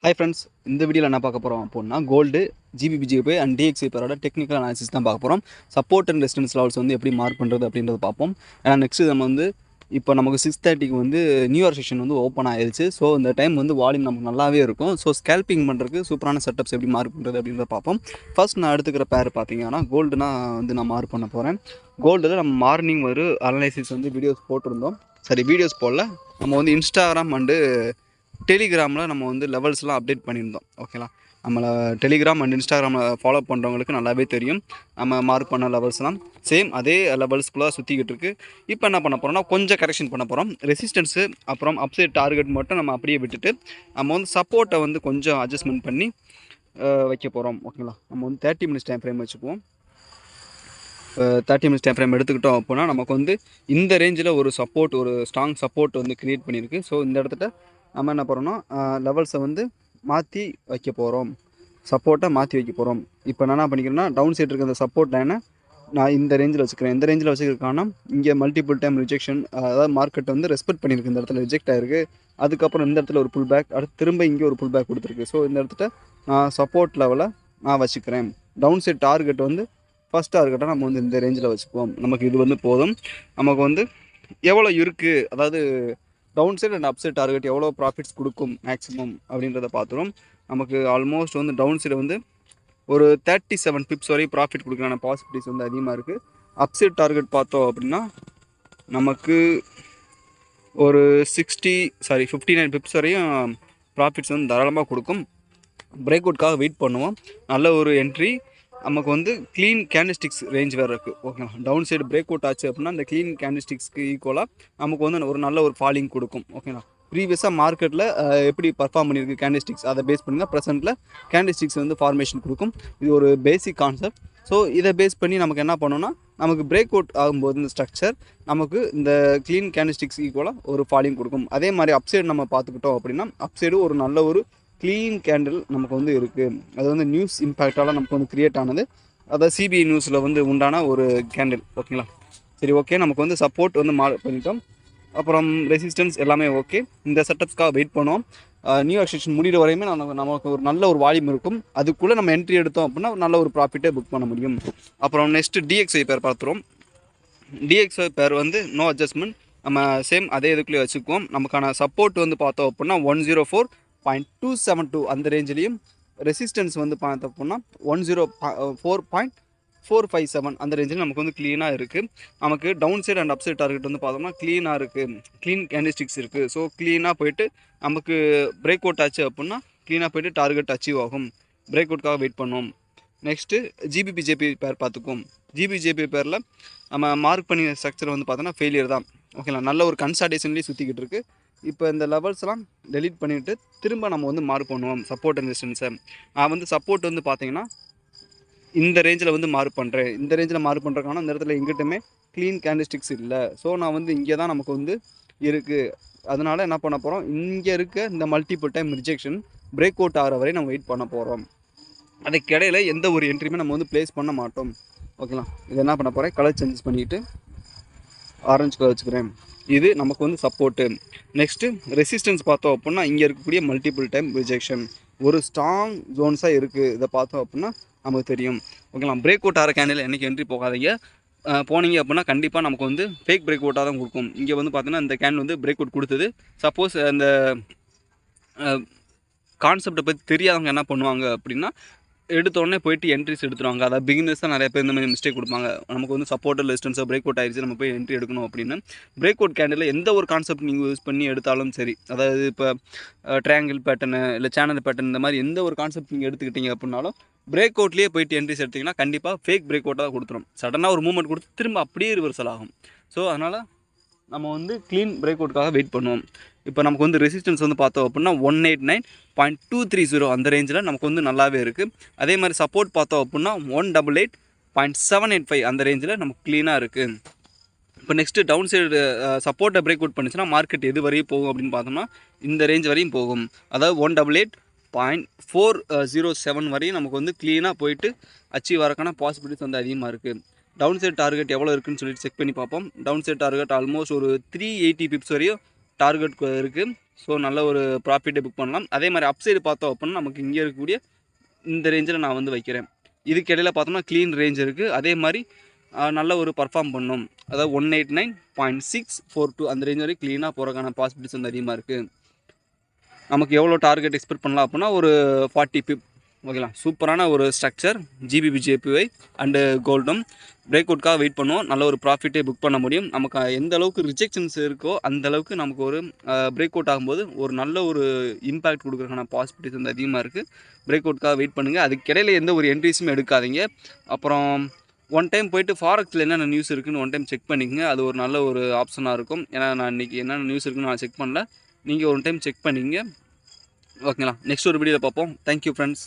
Hi friends, இந்த வீடியோவில் என்ன பார்க்க போகிறோம் அப்படின்னா கோல்டு, ஜிபிபிஜிபி அண்ட் டிஎக்ஸி பேரோட டெக்னிக்கல் அனாலிசிஸ் தான் பார்க்க போகிறோம். சப்போர்ட் அண்ட் ரெசிஸ்டன்ஸ் லெவல்ஸ் வந்து எப்படி மார்க் பண்ணுறது அப்படின்றத பார்ப்போம். ஏன்னா நெக்ஸ்ட்டு நம்ம வந்து இப்போ நமக்கு 6:30க்கு வந்து நியூ இயர் செஷன் வந்து ஓப்பன் ஆயிடுச்சு. ஸோ இந்த டைம் வந்து வால்யூம் நமக்கு நல்லாவே இருக்கும். ஸோ ஸ்கேல்பிங் பண்ணுறதுக்கு சூப்பரான செட்டப்ஸ் எப்படி மார்க் பண்ணுறது அப்படின்றத பார்ப்போம். ஃபர்ஸ்ட் நான் எடுத்துக்கிற பேர் பார்த்தீங்கன்னா கோல்டுனா வந்து நான் மார்க் பண்ண போகிறேன். கோல்டில் நம்ம மார்னிங் ஒரு அனலைசிஸ் வந்து வீடியோஸ் போடல. நம்ம வந்து இன்ஸ்டாகிராம் அண்டு டெலிகிராமில் நம்ம வந்து லெவல்ஸ்லாம் அப்டேட் பண்ணியிருந்தோம். ஓகேங்களா, நம்மளை டெலிகிராம் அண்ட் இன்ஸ்டாகிராமில் ஃபாலோ பண்ணுறவங்களுக்கு நல்லாவே தெரியும். நம்ம மார்க் பண்ண லெவல்ஸ்லாம் சேம் அதே லெவல்ஸ்குள்ளே சுற்றிக்கிட்டு இருக்குது. இப்போ என்ன பண்ண போகிறோம்னா கொஞ்சம் கரெக்ஷன் பண்ண போகிறோம். ரெசிஸ்டன்ஸு அப்புறம் அப்சைட் டார்கெட் மட்டும் நம்ம அப்படியே விட்டுட்டு நம்ம வந்து சப்போர்ட்டை வந்து கொஞ்சம் அட்ஜஸ்ட்மெண்ட் பண்ணி வைக்க போகிறோம். ஓகேங்களா, நம்ம வந்து 30 மினிட்ஸ் டைம் ஃப்ரேம் வச்சுக்குவோம். 30 மினிட்ஸ் டைம் ஃப்ரேம் எடுத்துக்கிட்டோம் அப்படின்னா நமக்கு வந்து இந்த ரேஞ்சில் ஒரு ஸ்ட்ராங் சப்போர்ட் வந்து க்ரியேட் பண்ணியிருக்கு. ஸோ இந்த இடத்துல நம்ம என்ன பண்ணுறோம்னா லெவல்ஸை வந்து மாற்றி வைக்க போகிறோம், சப்போர்ட்டை மாற்றி வைக்க போகிறோம். இப்போ நான் என்ன பண்ணிக்கிறேன்னா டவுன் சைடு இருக்க அந்த சப்போர்ட் லைனை நான் இந்த ரேஞ்சில் வச்சுக்கிறேன். இந்த ரேஞ்சில் வச்சுக்கிறதுக்கான இங்கே மல்டிபிள் டைம் ரிஜெக்ஷன், அதாவது மார்க்கெட் வந்து ரெஸ்பெக்ட் பண்ணியிருக்கு. இந்த இடத்துல ரிஜெக்ட் ஆகிருக்கு. அதுக்கப்புறம் இந்த இடத்துல ஒரு புல் பேக், அடுத்து திரும்ப இங்கே ஒரு புல் பேக் கொடுத்துருக்கு. ஸோ இந்த இடத்துல நான் சப்போர்ட் லெவலை நான் வச்சுக்கிறேன். டவுன் சைட் டார்கெட் வந்து ஃபஸ்ட் டார்கெட்டாக நம்ம வந்து இந்த ரேஞ்சில் வச்சுக்குவோம். நமக்கு இது வந்து போதும். நமக்கு வந்து எவ்வளோ இருக்குது, அதாவது down side and up side target எவ்வளோ ப்ராஃபிட்ஸ் கொடுக்கும் மேக்ஸிமம் அப்படின்றத பார்த்துரும். நமக்கு ஆல்மோஸ்ட் வந்து டவுன் சைடு வந்து ஒரு 37 பிப்ஸ் வரையும் ப்ராஃபிட் கொடுக்குறான பாசிபிலிட்டிஸ் வந்து அதிகமாக இருக்குது. அப் சைட் டார்கெட் பார்த்தோம் அப்படின்னா நமக்கு ஒரு 59 பிப்ஸ் வரையும் ப்ராஃபிட்ஸ் வந்து தாராளமாக கொடுக்கும். பிரேக் அவுட்காக வெயிட் பண்ணுவோம். நல்ல ஒரு என்ட்ரி. நமக்கு வந்து க்ளீன் கேண்டிஸ்டிக்ஸ் ரேஞ்ச் வேறு இருக்குது. ஓகேங்களா, டவுன் சைடு பிரேக் அவுட் ஆச்சு அப்படின்னா அந்த க்ளீன் கேண்டிஸ்டிக்ஸ்க்கு ஈக்குவலாக நமக்கு வந்து ஒரு நல்ல ஒரு ஃபாலிங் கொடுக்கும். ஓகேங்களா, ப்ரீவியஸாக மார்க்கெட்டில் எப்படி பர்ஃபார்ம் பண்ணியிருக்கு கேண்டிஸ்டிக்ஸ் அதை பேஸ் பண்ணுங்கள். ப்ரெசென்ட்டில் கேண்டிஸ்டிக்ஸ் வந்து ஃபார்மேஷன் கொடுக்கும். இது ஒரு பேசிக் கான்செப்ட். ஸோ இதை பேஸ் பண்ணி நமக்கு என்ன பண்ணோன்னா நமக்கு பிரேக் அவுட் ஆகும்போது இந்த ஸ்ட்ரக்சர் நமக்கு இந்த க்ளீன் கேண்டிஸ்டிக்ஸ் ஈக்குவலாக ஒரு ஃபாலிங் கொடுக்கும். அதே மாதிரி அப்சைடு நம்ம பார்த்துக்கிட்டோம் அப்படின்னா அப்சைடு ஒரு நல்ல ஒரு க்ளீன் கேண்டில் நமக்கு வந்து இருக்குது. அது வந்து நியூஸ் இம்பேக்டால் நமக்கு வந்து க்ரியேட் ஆனது. அதாவது சிபிஐ நியூஸில் வந்து உண்டான ஒரு கேண்டில். ஓகேங்களா, சரி ஓகே, நமக்கு வந்து சப்போர்ட் வந்து பண்ணிட்டோம். அப்புறம் ரெசிஸ்டன்ஸ் எல்லாமே ஓகே. இந்த செட்டப்ஸ்க்காக வெயிட் பண்ணுவோம். நியூ எக்ஸ்டென்ஷன் முடிகிற வரையுமே நமக்கு ஒரு நல்ல ஒரு வால்யூம் இருக்கும். அதுக்குள்ளே நம்ம என்ட்ரி எடுத்தோம் அப்படின்னா நல்ல ஒரு ப்ராஃபிட்டே புக் பண்ண முடியும். அப்புறம் நெக்ஸ்ட்டு டிஎக்ஸ்ஐ பேர் பார்த்துருவோம். டிஎக்ஸ்ஐ பேர் வந்து நோ அட்ஜஸ்ட்மெண்ட், நம்ம சேம் அதே இதுக்குள்ளேயே வச்சுக்குவோம். நமக்கான சப்போர்ட் வந்து பார்த்தோம் அப்படின்னா 104.272 அந்த ரேஞ்சிலையும், ரெசிஸ்டன்ஸ் வந்து பார்த்தோம் அப்படின்னா 104.457 அந்த ரேஞ்சில் நமக்கு வந்து க்ளீனாக இருக்குது. நமக்கு down side and up side target வந்து பார்த்தோம்னா க்ளீனாக இருக்குது, க்ளீன் கேண்டிஸ்டிக்ஸ் இருக்குது. ஸோ க்ளீனாக போயிட்டு நமக்கு பிரேக் அவுட் ஆச்சு அப்படின்னா க்ளீனாக போயிட்டு டார்கெட் அச்சீவ் ஆகும். பிரேக் அவுட்காக வெயிட் பண்ணுவோம். நெக்ஸ்ட்டு ஜிபிபிஜேபி பேர் பார்த்துக்குவோம். ஜிபிஜேபி பேரில் நம்ம மார்க் பண்ணி ஸ்ட்ரக்சர் வந்து பார்த்தோன்னா ஃபெயிலியர் தான். ஓகேங்களா, நல்ல ஒரு கன்சால்டேஷன்லேயே சுற்றிக்கிட்டு இருக்குது. இப்போ இந்த லெவல்ஸ்லாம் டெலீட் பண்ணிவிட்டு திரும்ப நம்ம வந்து மார்க் பண்ணுவோம் சப்போர்ட் அண்ட் ரெசிஸ்டன்ஸை. நான் வந்து சப்போர்ட் வந்து பார்த்தீங்கன்னா இந்த ரேஞ்சில் வந்து மார்க் பண்ணுறேன். இந்த ரேஞ்சில் மார்க் பண்ணுறதுக்கான இந்த இடத்துல எங்கிட்டுமே க்ளீன் கேண்டிஸ்டிக்ஸ் இல்லை. ஸோ நான் வந்து இங்கே தான் நமக்கு வந்து இருக்குது. அதனால் என்ன பண்ண போகிறோம், இங்கே இருக்க இந்த multiple time rejection break out ஆகிற வரை நம்ம வெயிட் பண்ண போகிறோம். அதுக்கிடையில் எந்த ஒரு என்ட்ரியுமே நம்ம வந்து ப்ளேஸ் பண்ண மாட்டோம். ஓகேங்களா, இது என்ன பண்ண போகிறேன், கலர் சேஞ்சஸ் பண்ணிவிட்டு ஆரஞ்சு கலர் வச்சுக்கிறேன். இது நமக்கு வந்து சப்போர்ட்டு. நெக்ஸ்ட்டு ரெசிஸ்டன்ஸ் பார்த்தோம் அப்படின்னா இங்கே இருக்கக்கூடிய மல்டிபிள் டைம் ரிஜெக்ஷன் ஒரு ஸ்ட்ராங் ஜோன்ஸாக இருக்குது. இதை பார்த்தோம் அப்படின்னா நமக்கு தெரியும். ஓகேங்களா, பிரேக் அவுட் ஆகிற கேண்டில் என்றைக்கு என்ட்ரி போகாதீங்க. போனீங்க அப்படின்னா கண்டிப்பாக நமக்கு வந்து ஃபேக் பிரேக் அவுட்டாக தான் கொடுக்கும். இங்கே வந்து பார்த்தீங்கன்னா இந்த கேண்டில் வந்து பிரேக் அவுட் கொடுத்தது. சப்போஸ் அந்த கான்செப்டை பற்றி தெரியாதவங்க என்ன பண்ணுவாங்க அப்படின்னா எடுத்தோடனே போயிட்டு என்ட்ரிஸ் எடுத்துருவாங்க. அதாவது பிகினர்ஸ் தான் நிறைய பேர் இந்த மாதிரி மிஸ்டேக் கொடுப்பாங்க. நமக்கு வந்து சப்போர்ட்டர் ரெசிஸ்டன்ஸோ பிரேக் அவுட் ஆயிடுச்சு, நம்ம போய் என்ட்ரி எடுக்கணும் அப்படின்னு. பிரேக் அவுட் கேண்டில் எந்த ஒரு கான்செப்ட் நீங்கள் யூஸ் பண்ணி எடுத்தாலும் சரி, அதாவது இப்போ ட்ரையாங்கிள் பேட்டர்னு இல்லை சேனல் பேட்டர்ன் இந்த மாதிரி எந்த ஒரு கான்செப்ட் நீங்கள் எடுத்துக்கிட்டீங்க அப்படின்னாலும் பிரேக் அவுட்லேயே போயிட்டு என்ட்ரிஸ் எடுத்திங்கன்னா கண்டிப்பாக ஃபேக் பிரேக் அவுட்டாக தான் கொடுத்துரும். சடனாக ஒரு மூவ்மெண்ட் கொடுத்து திரும்ப அப்படியே ரிவர்சல் ஆகும். ஸோ அதனால் நம்ம வந்து க்ளீன் பிரேக் அவுட்காக வெயிட் பண்ணுவோம். இப்போ நமக்கு வந்து ரெசிஸ்டன்ஸ் வந்து பார்த்தோம் அப்படின்னா 189.230 அந்த ரேஞ்சில் நமக்கு வந்து நல்லாவே இருக்குது. அதே மாதிரி சப்போர்ட் பார்த்தோம் அப்படின்னா 188.785 அந்த ரேஞ்சில் நமக்கு க்ளீனாக இருக்குது. இப்போ நெக்ஸ்ட்டு டவுன் சைடு சப்போர்ட்டை பிரேக் அவுட் பண்ணிச்சுன்னா மார்க்கெட் எது வரையும் போகும் அப்படின்னு பார்த்தோம்னா இந்த ரேஞ்ச் வரையும் போகும். அதாவது 188.407 வரையும் நமக்கு வந்து க்ளீனாக போயிட்டு அச்சீவ் வரக்கான பாசிபிலிட்டிஸ் வந்து அதிகமாக இருக்குது. டவுன் சைட் டார்கெட் எவ்வளோ இருக்குதுன்னு சொல்லிட்டு செக் பண்ணி பார்ப்போம். டவுன் சைட் டார்கெட் ஆல்மோஸ்ட் ஒரு 380 பிப்ஸ் வரையும் டார்கெட் இருக்குது. ஸோ நல்ல ஒரு ப்ராஃபிட்டை புக் பண்ணலாம். அதே மாதிரி அப்சைடு பார்த்தோம் அப்படின்னா நமக்கு இங்கே இருக்கக்கூடிய இந்த ரேஞ்சில் நான் வந்து வைக்கிறேன். இதுக்கு இடையில பார்த்தோம்னா க்ளீன் ரேஞ்ச் இருக்குது. அதே மாதிரி நல்ல ஒரு பர்ஃபார்ம் பண்ணும். அதாவது 189.642 அந்த ரேஞ்ச் வரைக்கும் க்ளீனாக போகிறக்கான பாசிபிலிட்டிஸ் வந்து அதிகமாக இருக்குது. நமக்கு எவ்வளோ டார்கெட் எக்ஸ்பெக்ட் பண்ணலாம் அப்படின்னா ஒரு 40 பிப். ஓகேங்களா, சூப்பரான ஒரு ஸ்ட்ரக்சர் ஜிபிபி ஜேபிஒய் அண்டு கோல்டும். பிரேக் அவுட்காக வெயிட் பண்ணுவோம். நல்ல ஒரு ப்ராஃபிட்டே புக் பண்ண முடியும். நமக்கு எந்த அளவுக்கு ரிஜெக்ஷன்ஸ் இருக்கோ அந்த அளவுக்கு நமக்கு ஒரு பிரேக் அவுட் ஆகும்போது ஒரு நல்ல ஒரு இம்பேக்ட் கொடுக்குறதுக்கான பாசிபிலிட்டிஸ் வந்து அதிகமாக இருக்குது. பிரேக் அவுட்காக வெயிட் பண்ணுங்கள். அதுக்கு இடையில எந்த ஒரு என்ட்ரிஸும் எடுக்காதீங்க. அப்புறம் ஒன் டைம் போய்ட்டு ஃபாரெக்ஸில் என்னென்ன நியூஸ் இருக்குதுன்னு ஒன் டைம் செக் பண்ணிக்கங்க. அது ஒரு நல்ல ஒரு ஆப்ஷனாக இருக்கும். ஏன்னா நான் இன்றைக்கி என்னென்ன நியூஸ் இருக்குன்னு நான் செக் பண்ணல. நீங்கள் ஒரு டைம் செக் பண்ணிங்க. ஓகேங்களா, நெக்ஸ்ட் ஒரு வீடியோவில் பார்ப்போம். Thank you friends.